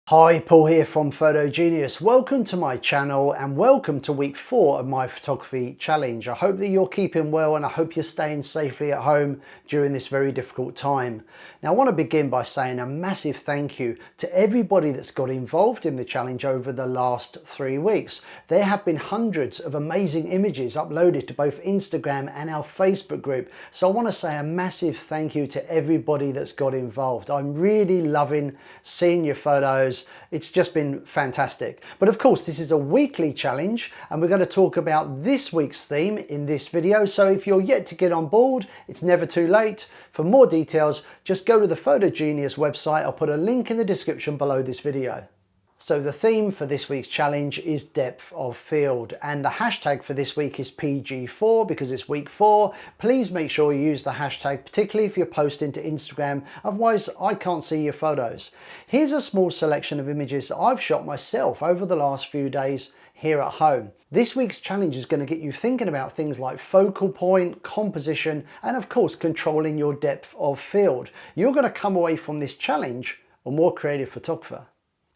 Hi, Paul here from Photo Genius. Welcome to my channel and welcome to week 4 of my photography challenge. I hope that you're keeping well and I hope you're staying safely at home during this very difficult time. Now, I want to begin by saying a massive thank you to everybody that's got involved in the challenge over the last 3 weeks. There have been hundreds of amazing images uploaded to both Instagram and our Facebook group. So I want to say a massive thank you to everybody that's got involved. I'm really loving seeing your photos. It's just been fantastic. But of course, this is a weekly challenge and we're going to talk about this week's theme in this video. So if you're yet to get on board, it's never too late. For more details, just go to the Photo Genius website. I'll put a link in the description below this video. So the theme for this week's challenge is depth of field, and the hashtag for this week is PG4 because it's week 4. Please make sure you use the hashtag, particularly if you're posting to Instagram, otherwise I can't see your photos. Here's a small selection of images that I've shot myself over the last few days here at home. This week's challenge is going to get you thinking about things like focal point, composition, and of course controlling your depth of field. You're going to come away from this challenge a more creative photographer.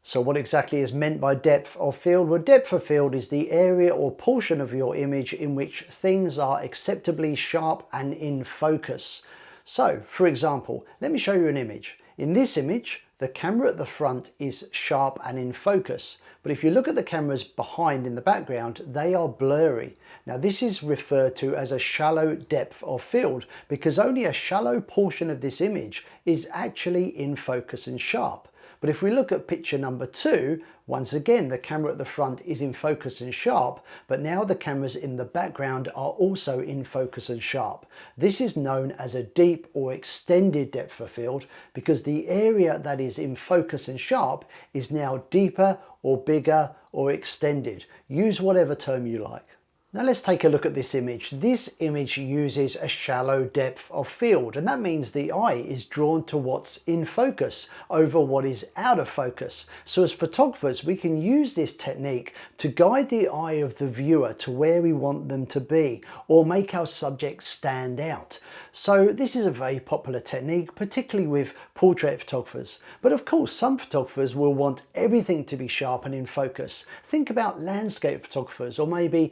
So what exactly is meant by depth of field? Well, depth of field is the area or portion of your image in which things are acceptably sharp and in focus. So, for example, let me show you an image. In this image, the camera at the front is sharp and in focus. But if you look at the cameras behind in the background, they are blurry. Now this is referred to as a shallow depth of field because only a shallow portion of this image is actually in focus and sharp. But if we look at picture number 2, once again the camera at the front is in focus and sharp, but now the cameras in the background are also in focus and sharp. This is known as a deep or extended depth of field because the area that is in focus and sharp is now deeper or bigger or extended. Use whatever term you like. Now let's take a look at this image. This image uses a shallow depth of field, and that means the eye is drawn to what's in focus over what is out of focus. So as photographers, we can use this technique to guide the eye of the viewer to where we want them to be or make our subject stand out. So this is a very popular technique, particularly with portrait photographers. But of course, some photographers will want everything to be sharp and in focus. Think about landscape photographers or maybe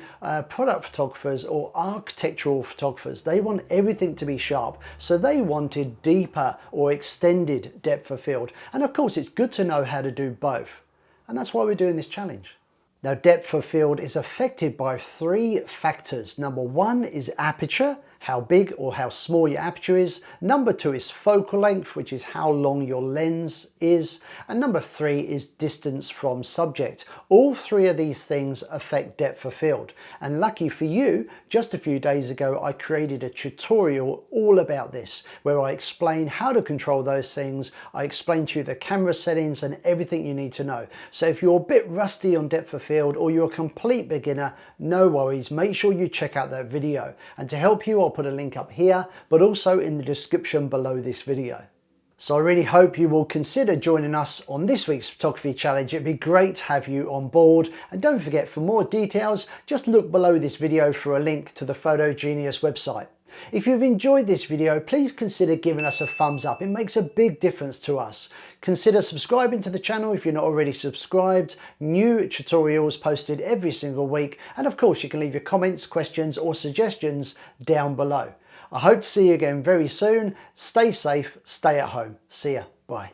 product photographers or architectural photographers. They want everything to be sharp, so they wanted deeper or extended depth of field. And of course, it's good to know how to do both. And that's why we're doing this challenge. Now, depth of field is affected by 3 factors. Number 1 is aperture, how big or how small your aperture is. Number 2 is focal length, which is how long your lens is. And number 3 is distance from subject. All 3 of these things affect depth of field. And lucky for you, just a few days ago, I created a tutorial all about this, where I explain how to control those things. I explain to you the camera settings and everything you need to know. So if you're a bit rusty on depth of field or you're a complete beginner, no worries, make sure you check out that video. And to help you, I'll put a link up here, but also in the description below this video. So I really hope you will consider joining us on this week's photography challenge. It'd be great to have you on board. And don't forget, for more details, just look below this video for a link to the Photo Genius website. If you've enjoyed this video, please consider giving us a thumbs up. It makes a big difference to us. Consider subscribing to the channel if you're not already subscribed. New tutorials posted every single week. And of course, you can leave your comments, questions or suggestions down below. I hope to see you again very soon. Stay safe, stay at home. See ya. Bye.